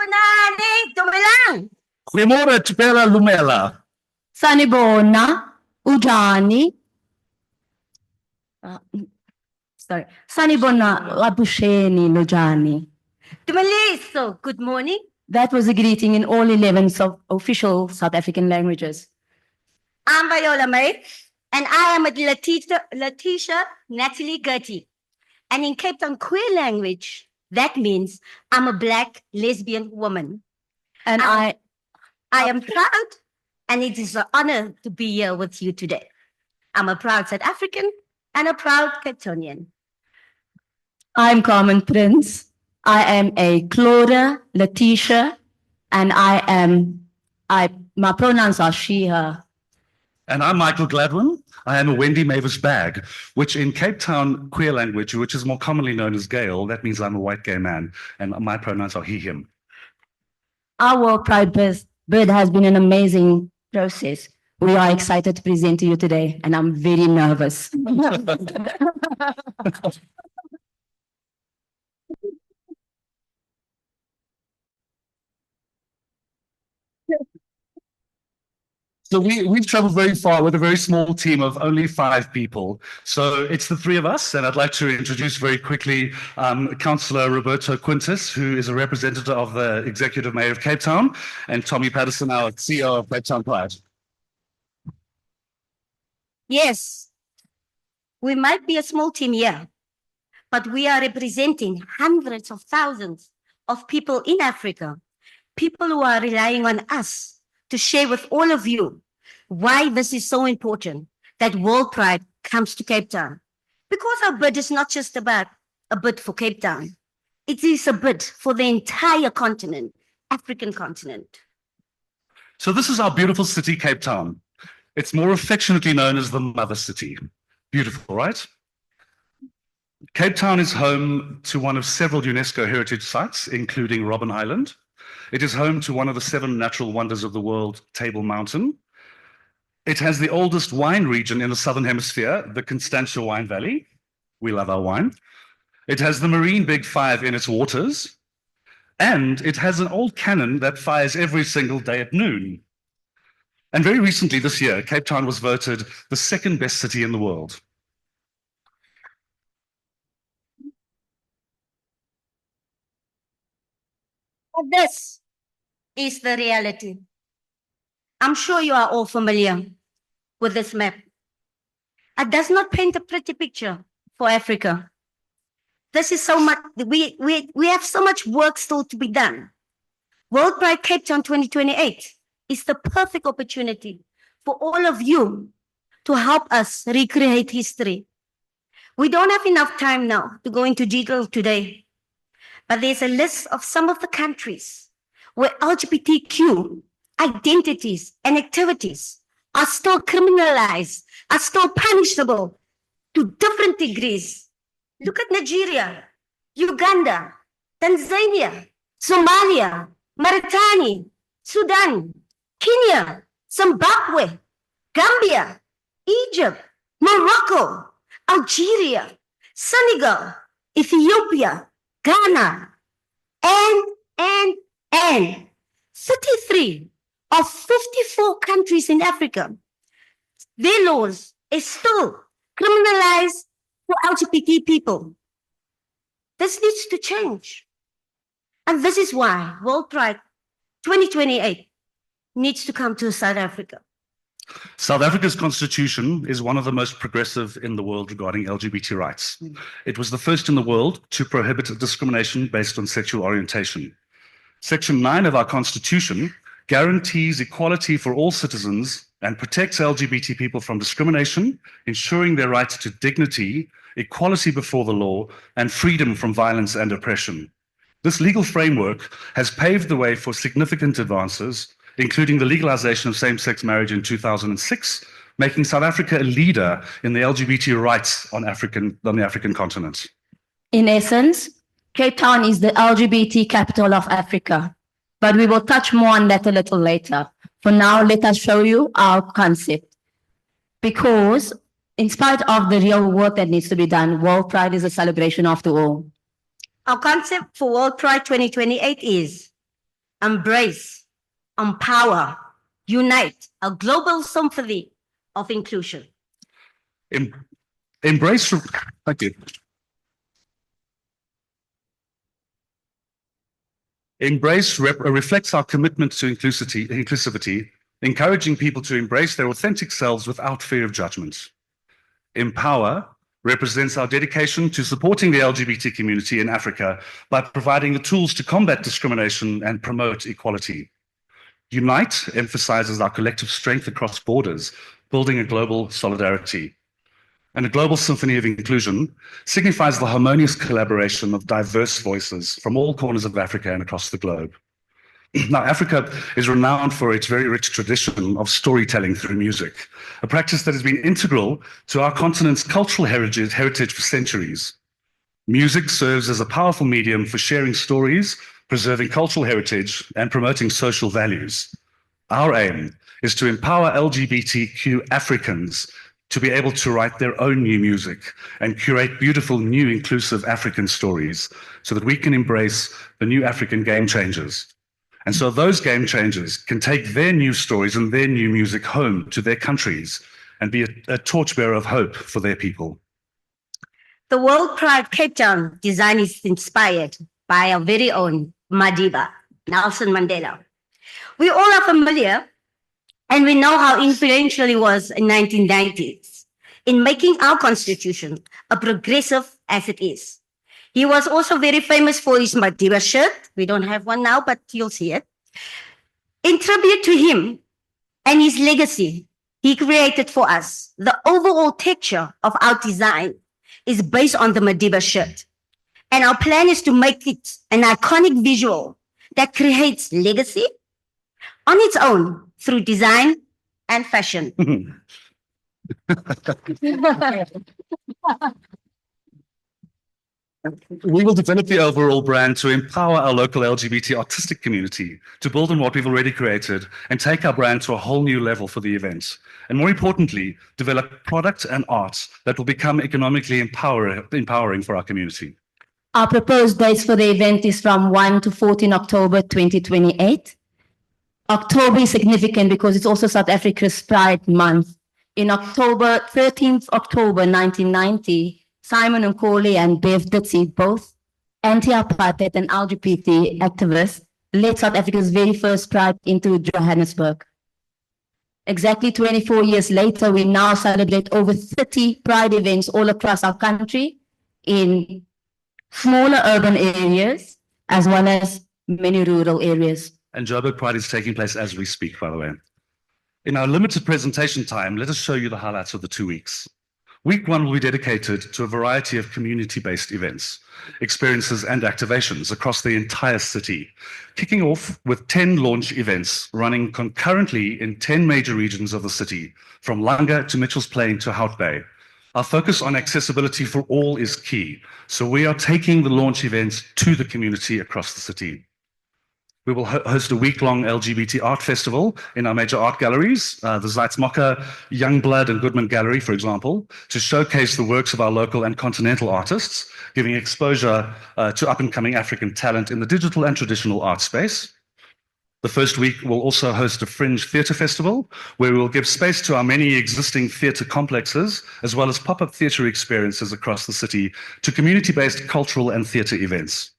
Punani, dumilang. Goeiemôre, Tupela Lumela. Sanibona, Ujani. Sanibona, Labusheni, Lujani. Dumaliso, good morning. That was a greeting in all 11 official South African languages. I'm Viola May, and I am Letitia Natalie Gertie. And in Cape Town queer language, that means I'm a Black lesbian woman. And I am proud, and it is an honor to be here with you today. I'm a proud South African and a proud Cape Townian. I'm Carmen Prince. I am a Claudia, Letitia, and my pronouns are she, her. And I'm Michael Gladwin. I am a Wendy Mavis Bag, which in Cape Town queer language, which is more commonly known as Gael, that means I'm a white gay man, and my pronouns are he, him. Our WorldPride bird has been an amazing process. We are excited to present to you today, and I'm very nervous. So we've traveled very far with a very small team of only 5 people. So it's the 3 of us, and I'd like to introduce very quickly Councillor Roberto Quintus, who is a representative of the Executive Mayor of Cape Town, and Tommy Patterson, our CEO of Cape Town Pride. Yes, we might be a small team here, but we are representing hundreds of thousands of people in Africa, people who are relying on us to share with all of you why this is so important that WorldPride comes to Cape Town. Because our bid is not just about a bid for Cape Town. It is a bid for the entire continent, African continent. So this is our beautiful city, Cape Town. It's more affectionately known as the Mother City. Beautiful, right? Cape Town is home to one of several UNESCO heritage sites, including Robben Island. It is home to one of the 7 natural wonders of the world, Table Mountain. It has the oldest wine region in the Southern Hemisphere, the Constantia Wine Valley. We love our wine. It has the marine Big 5 in its waters. And it has an old cannon that fires every single day at noon. And very recently this year, Cape Town was voted the 2nd best city in the world. But this is the reality. I'm sure you are all familiar with this map. It does not paint a pretty picture for Africa. This is so much, we have so much work still to be done. WorldPride Cape Town 2028 is the perfect opportunity for all of you to help us recreate history. We don't have enough time now to go into detail today, but there's a list of some of the countries where LGBTQ identities and activities are still criminalized, are still punishable to different degrees. Look at Nigeria, Uganda, Tanzania, Somalia, Mauritania, Sudan, Kenya, Zimbabwe, Gambia, Egypt, Morocco, Algeria, Senegal, Ethiopia, Ghana, and 33 of 54 countries in Africa, their laws is still criminalized for LGBT people. This needs to change. And this is why WorldPride 2028 needs to come to South Africa. South Africa's constitution is one of the most progressive in the world regarding LGBT rights. It was the first in the world to prohibit discrimination based on sexual orientation. Section 9 of our constitution guarantees equality for all citizens and protects LGBT people from discrimination, ensuring their right to dignity, equality before the law, and freedom from violence and oppression. This legal framework has paved the way for significant advances, including the legalization of same-sex marriage in 2006, making South Africa a leader in the LGBT rights on the African continent. In essence, Cape Town is the LGBT capital of Africa, but we will touch more on that a little later. For now, let us show you our concept. Because in spite of the real work that needs to be done, WorldPride is a celebration after all. Our concept for WorldPride 2028 is embrace, empower, unite a global symphony of inclusion. Em- Embrace, thank you. Embrace reflects our commitment to inclusivity, encouraging people to embrace their authentic selves without fear of judgment. Empower represents our dedication to supporting the LGBT community in Africa by providing the tools to combat discrimination and promote equality. Unite emphasizes our collective strength across borders, building a global solidarity. And a global symphony of inclusion signifies the harmonious collaboration of diverse voices from all corners of Africa and across the globe. Now, Africa is renowned for its very rich tradition of storytelling through music, a practice that has been integral to our continent's cultural heritage for centuries. Music serves as a powerful medium for sharing stories, preserving cultural heritage, and promoting social values. Our aim is to empower LGBTQ Africans to be able to write their own new music and curate beautiful, new, inclusive African stories so that we can embrace the new African game changers. And so those game changers can take their new stories and their new music home to their countries and be a torchbearer of hope for their people. The WorldPride Cape Town design is inspired by our very own Madiba, Nelson Mandela. We all are familiar and we know how influential he was in 1990s in making our constitution a progressive as it is. He was also very famous for his Madiba shirt. We don't have one now, but you'll see it. In tribute to him and his legacy, he created for us the overall texture of our design is based on the Madiba shirt. And our plan is to make it an iconic visual that creates legacy on its own through design and fashion. We will develop the overall brand to empower our local LGBT artistic community to build on what we've already created and take our brand to a whole new level for the event. And more importantly, develop product and art that will become economically empowering for our community. Our proposed dates for the event is from 1 to 14 October 2028. October is significant because it's also South Africa's Pride Month. In October, 13th October 1990, Simon Nkoli and Bev Ditsi, both anti-apartheid and LGBT activists, led South Africa's very first Pride into Johannesburg. Exactly 24 years later, we now celebrate over 30 Pride events all across our country in smaller urban areas, as well as many rural areas. And Joburg Pride is taking place as we speak, by the way. In our limited presentation time, let us show you the highlights of the 2 weeks. Week 1 will be dedicated to a variety of community-based events, experiences and activations across the entire city, kicking off with 10 launch events running concurrently in 10 major regions of the city, from Langa to Mitchell's Plain to Hout Bay. Our focus on accessibility for all is key, so we are taking the launch events to the community across the city. We will host a week-long LGBT art festival in our major art galleries, the Zeitz-Mocker, Youngblood and Goodman Gallery, for example, to showcase the works of our local and continental artists, giving exposure to up-and-coming African talent in the digital and traditional art space. The first week will also host a fringe theatre festival, where we will give space to our many existing theatre complexes, as well as pop-up theatre experiences across the city to community-based cultural and theatre events.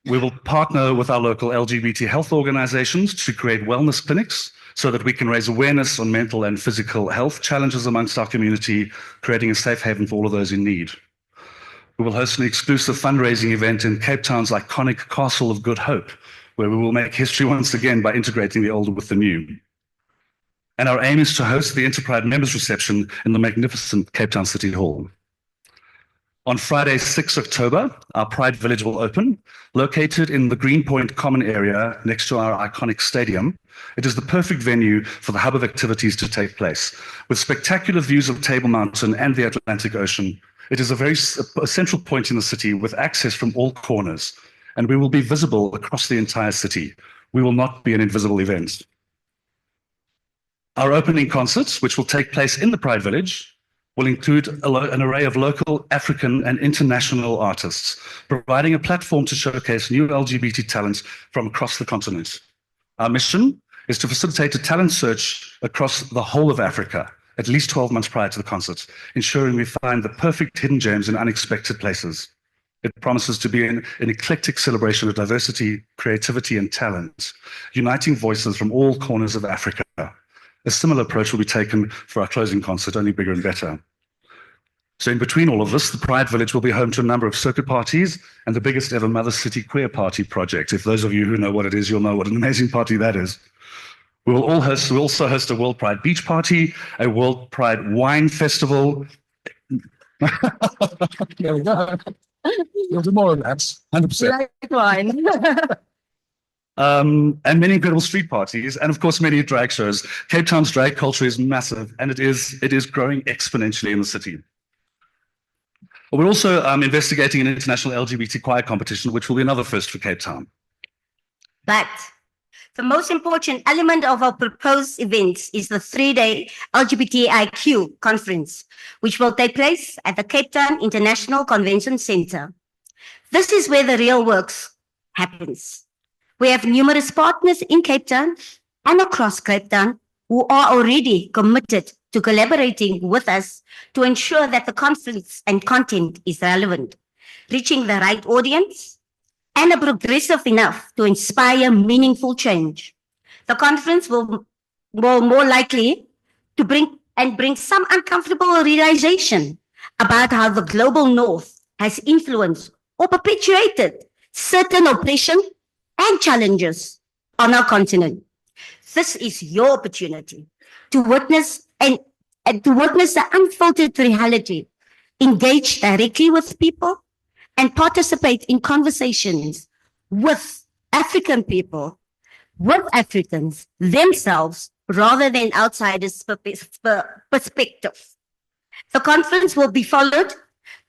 We will partner with our local LGBT health organizations to create wellness clinics so that we can raise awareness on mental and physical health challenges amongst our community, creating a safe haven for all of those in need. We will host an exclusive fundraising event in Cape Town's iconic Castle of Good Hope, where we will make history once again by integrating the old with the new. And our aim is to host the Interpride Members Reception in the magnificent Cape Town City Hall. On Friday, 6 October, our Pride Village will open, located in the Greenpoint Common area next to our iconic stadium. It is the perfect venue for the hub of activities to take place. With spectacular views of Table Mountain and the Atlantic Ocean, it is a central point in the city with access from all corners, and we will be visible across the entire city. We will not be an invisible event. Our opening concerts, which will take place in the Pride Village, will include an array of local, African, and international artists, providing a platform to showcase new LGBT talents from across the continent. Our mission is to facilitate a talent search across the whole of Africa, at least 12 months prior to the concert, ensuring we find the perfect hidden gems in unexpected places. It promises to be an eclectic celebration of diversity, creativity, and talent, uniting voices from all corners of Africa. A similar approach will be taken for our closing concert, only bigger and better. So in between all of this, the Pride Village will be home to a number of circuit parties and the biggest ever Mother City Queer Party project. If those of you who know what it is, you'll know what an amazing party that is. We'll also host a WorldPride beach party, a WorldPride wine festival. There we go. You'll do more of that, 100%. Like wine. And many incredible street parties, and of course many drag shows. Cape Town's drag culture is massive, and it is growing exponentially in the city. We're also investigating an international LGBT choir competition, which will be another first for Cape Town. But the most important element of our proposed events is the 3-day LGBTIQ conference, which will take place at the Cape Town International Convention Center. This is where the real work happens. We have numerous partners in Cape Town and across Cape Town who are already committed to collaborating with us to ensure that the conference and content is relevant, reaching the right audience, and are progressive enough to inspire meaningful change. The conference will more likely to bring some uncomfortable realization about how the global north has influenced or perpetuated certain oppression and challenges on our continent. This is your opportunity to witness and to witness the unfiltered reality, engage directly with people, and participate in conversations with African people, with Africans themselves, rather than outsiders' perspective. The conference will be followed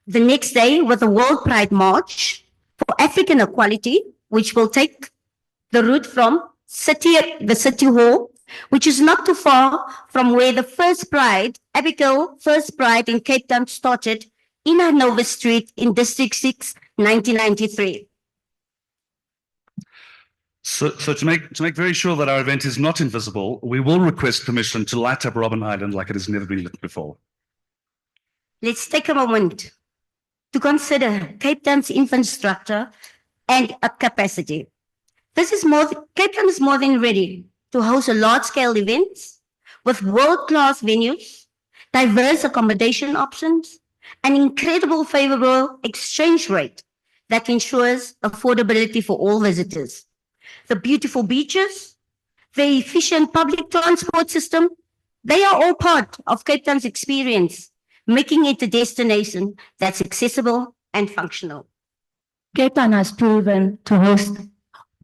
the next day with a WorldPride March for African equality, which will take the route from the City Hall, which is not too far from where the first Pride, Abigail First Pride in Cape Town started in Hanover Street in District 6, 1993. So to make very sure that our event is not invisible, we will request permission to light up Robben Island like it has never been lit before. Let's take a moment to consider Cape Town's infrastructure and capacity. Cape Town is more than ready to host a large-scale events with world-class venues, diverse accommodation options, an incredible favorable exchange rate that ensures affordability for all visitors. The beautiful beaches, the efficient public transport system, they are all part of Cape Town's experience, making it a destination that's accessible and functional. Cape Town has proven to host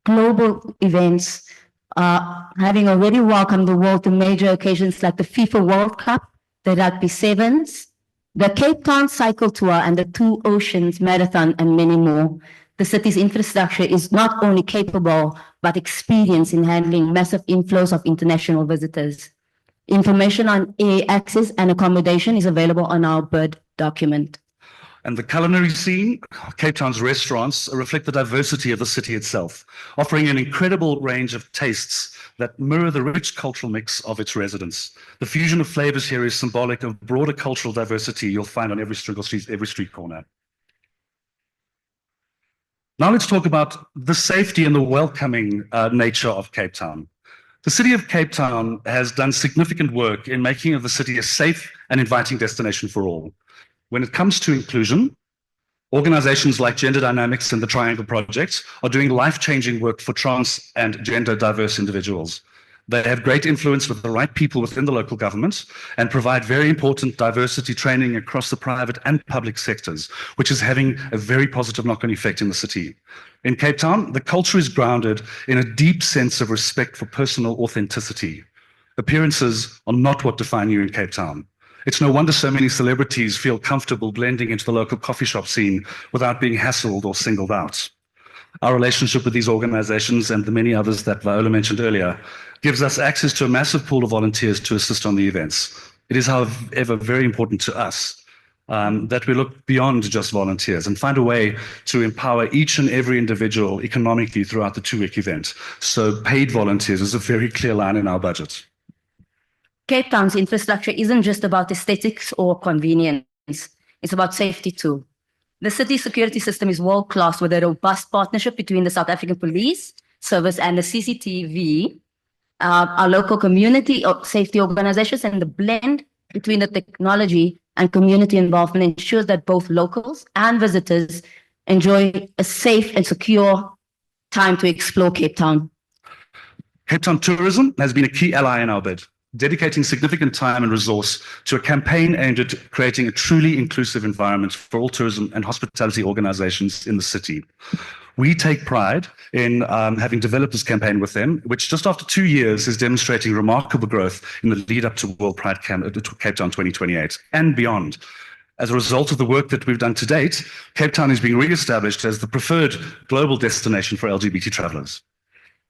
global events, having already welcomed the world to major occasions like the FIFA World Cup, the Rugby Sevens, the Cape Town Cycle Tour, and the Two Oceans Marathon, and many more. The city's infrastructure is not only capable, but experienced in handling massive inflows of international visitors. Information on air access and accommodation is available on our BIRD document. And the culinary scene, Cape Town's restaurants reflect the diversity of the city itself, offering an incredible range of tastes that mirror the rich cultural mix of its residents. The fusion of flavors here is symbolic of broader cultural diversity you'll find on every street corner. Now let's talk about the safety and the welcoming nature of Cape Town. The city of Cape Town has done significant work in making of the city a safe and inviting destination for all. When it comes to inclusion, organizations like Gender Dynamics and the Triangle Project are doing life-changing work for trans and gender diverse individuals. They have great influence with the right people within the local government and provide very important diversity training across the private and public sectors, which is having a very positive knock-on effect in the city. In Cape Town, the culture is grounded in a deep sense of respect for personal authenticity. Appearances are not what define you in Cape Town. It's no wonder so many celebrities feel comfortable blending into the local coffee shop scene without being hassled or singled out. Our relationship with these organizations and the many others that Viola mentioned earlier gives us access to a massive pool of volunteers to assist on the events. it is, however, very important to us that we look beyond just volunteers and find a way to empower each and every individual economically throughout the 2-week event. So paid volunteers is a very clear line in our budget. Cape Town's infrastructure isn't just about aesthetics or convenience. It's about safety too. The city security system is world-class with a robust partnership between the South African Police Service and the CCTV, our local community safety organizations, and the blend between the technology and community involvement ensures that both locals and visitors enjoy a safe and secure time to explore Cape Town. Cape Town tourism has been a key ally in our bid, dedicating significant time and resource to a campaign aimed at creating a truly inclusive environment for all tourism and hospitality organizations in the city. We take pride in having developed this campaign with them, which just after 2 years is demonstrating remarkable growth in the lead up to WorldPride Cape Town 2028 and beyond. As a result of the work that we've done to date, Cape Town is being re-established as the preferred global destination for LGBT travelers.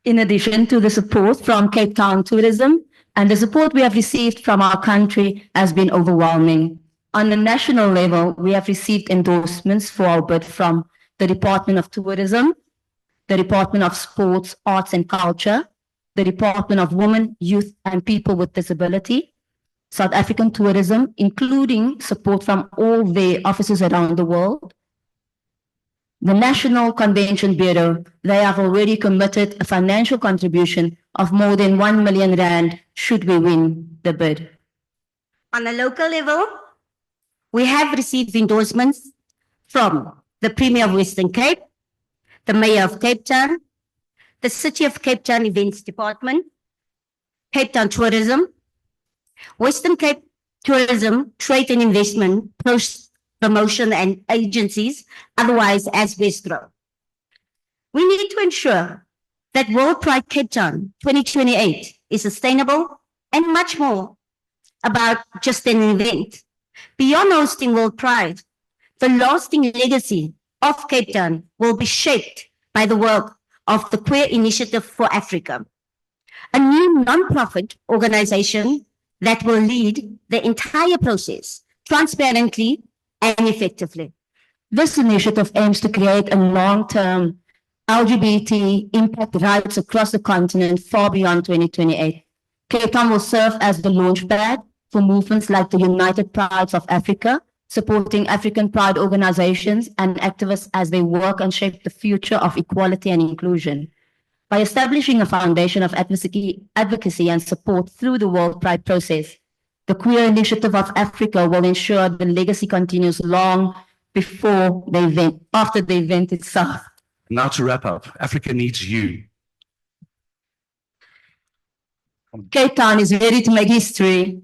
In addition to the support from Cape Town Tourism, and the support we have received from our country has been overwhelming. On the national level, we have received endorsements for our bid from the Department of Tourism, the Department of Sports, Arts and Culture, the Department of Women, Youth and People with Disability, South African Tourism, including support from all their offices around the world, the National Convention Bureau. They have already committed a financial contribution of more than 1 million rand should we win the bid. On a local level, we have received endorsements from the Premier of Western Cape, the Mayor of Cape Town, the City of Cape Town Events Department, Cape Town Tourism, Western Cape Tourism, Trade and Investment, Promotion and Agencies, otherwise as Westro. We need to ensure that WorldPride Cape Town 2028 is sustainable and much more about just an event. Beyond hosting WorldPride, the lasting legacy of Cape Town will be shaped by the work of the Queer Initiative for Africa, a new non-profit organization that will lead the entire process transparently and effectively. This initiative aims to create a long-term LGBT impact rights across the continent far beyond 2028. Cape Town will serve as the launchpad for movements like the United Prides of Africa, supporting African pride organizations and activists as they work and shape the future of equality and inclusion. By establishing a foundation of advocacy and support through the WorldPride process, the Queer Initiative of Africa will ensure the legacy continues long before the event, after the event itself. Now to wrap up, Africa needs you. Cape Town is ready to make history.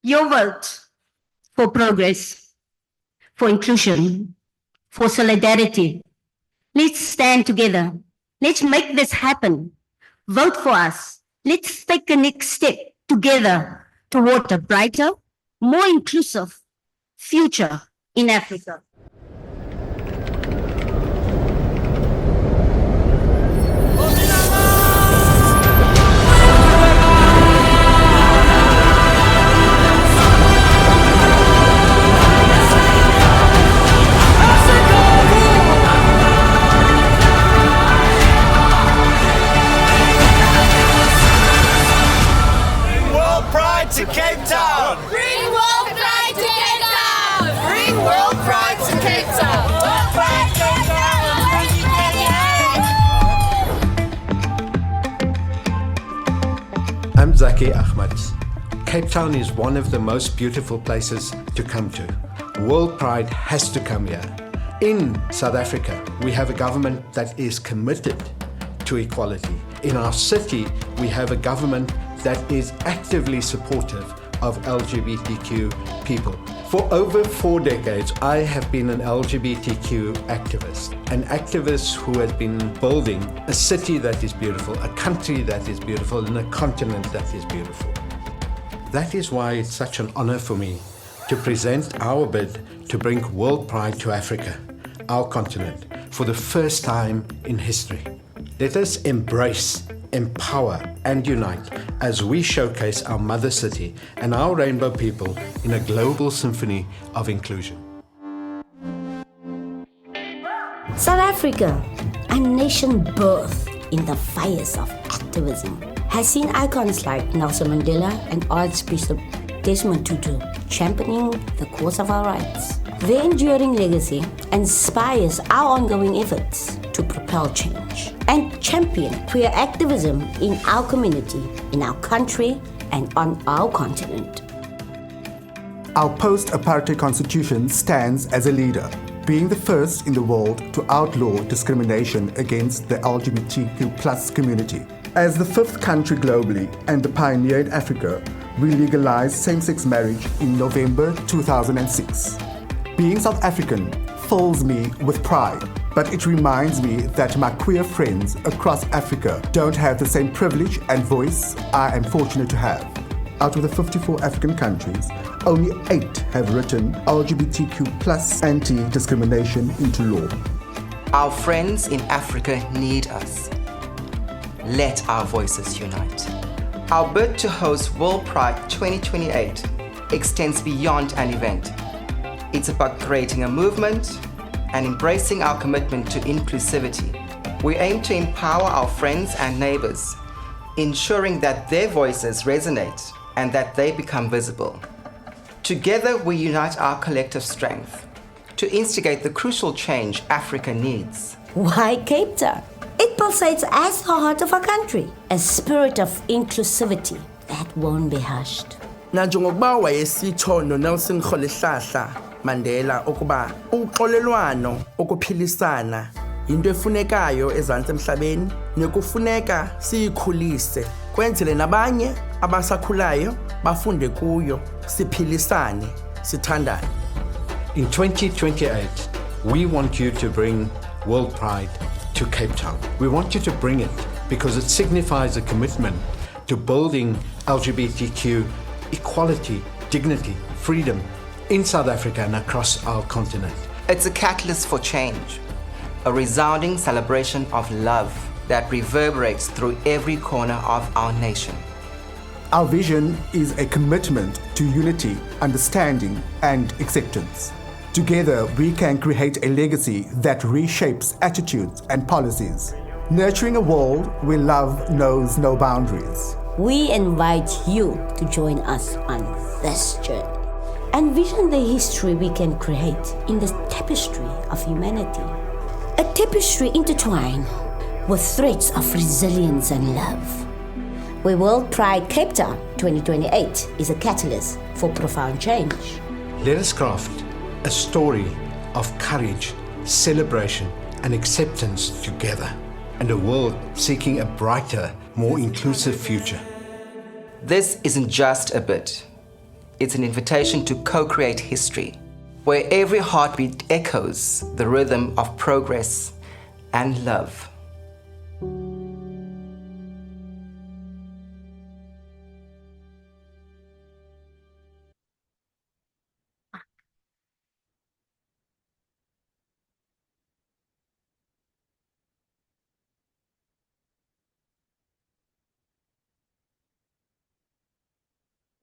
Your vote for progress, for inclusion, for solidarity. Let's stand together. Let's make this happen. Vote for us. Let's take the next step together toward a brighter, more inclusive future in Africa. To Cape Town! Bring WorldPride to Cape Town! Bring WorldPride to Cape Town! WorldPride Cape Town! I'm Zaki Ahmad. Cape Town is one of the most beautiful places to come to. WorldPride has to come here. In South Africa, we have a government that is committed to equality. In our city, we have a government that is actively supportive of LGBTQ people. For over 4 decades, I have been an LGBTQ activist, an activist who has been building a city that is beautiful, a country that is beautiful, and a continent that is beautiful. That is why it's such an honor for me to present our bid to bring WorldPride to Africa, our continent, for the first time in history. Let us embrace empower, and unite as we showcase our mother city and our rainbow people in a global symphony of inclusion. South Africa, a nation birthed in the fires of activism, has seen icons like Nelson Mandela and Archbishop Desmond Tutu championing the cause of our rights. Their enduring legacy inspires our ongoing efforts to propel change and champion queer activism in our community, in our country, and on our continent. Our post-apartheid constitution stands as a leader, being the first in the world to outlaw discrimination against the LGBTQ+ community. As the fifth country globally and the pioneer in Africa, we legalized same-sex marriage in November 2006. Being South African fills me with pride, but it reminds me that my queer friends across Africa don't have the same privilege and voice I am fortunate to have. Out of the 54 African countries, only 8 have written LGBTQ+ anti-discrimination into law. Our friends in Africa need us. Let our voices unite. Our bid to host WorldPride 2028 extends beyond an event. It's about creating a movement and embracing our commitment to inclusivity. We aim to empower our friends and neighbors, ensuring that their voices resonate and that they become visible. Together, we unite our collective strength to instigate the crucial change Africa needs. Why Cape Town? It pulsates as the heart of our country, a spirit of inclusivity that won't be hushed. Nanjengokuba wayesitsho noNelson Rolihlahla Mandela ukuba uxolelwano ukuphilisana into efunekayo ezantsi emhlabeni nekufuneka siyikhulise kwenzele nabanye abasakhulayo bafunde kuyo siphilisane sithandane. In 2028, we want you to bring WorldPride to Cape Town. We want you to bring it because it signifies a commitment to building LGBTQ equality, dignity, freedom in South Africa and across our continent. It's a catalyst for change, a resounding celebration of love that reverberates through every corner of our nation. Our vision is a commitment to unity, understanding, and acceptance. Together, we can create a legacy that reshapes attitudes and policies, nurturing a world where love knows no boundaries. We invite you to join us on this journey. Envision the history we can create in the tapestry of humanity. A tapestry intertwined with threads of resilience and love. Where WorldPride Cape Town 2028 is a catalyst for profound change. Let us craft a story of courage, celebration, and acceptance together, and a world seeking a brighter, more inclusive future. This isn't just a bit. It's an invitation to co-create history, where every heartbeat echoes the rhythm of progress and love.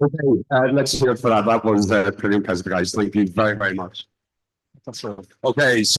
Okay, let's hear it for that. That was brilliant, guys. Thank you very, very much. That's all. Okay.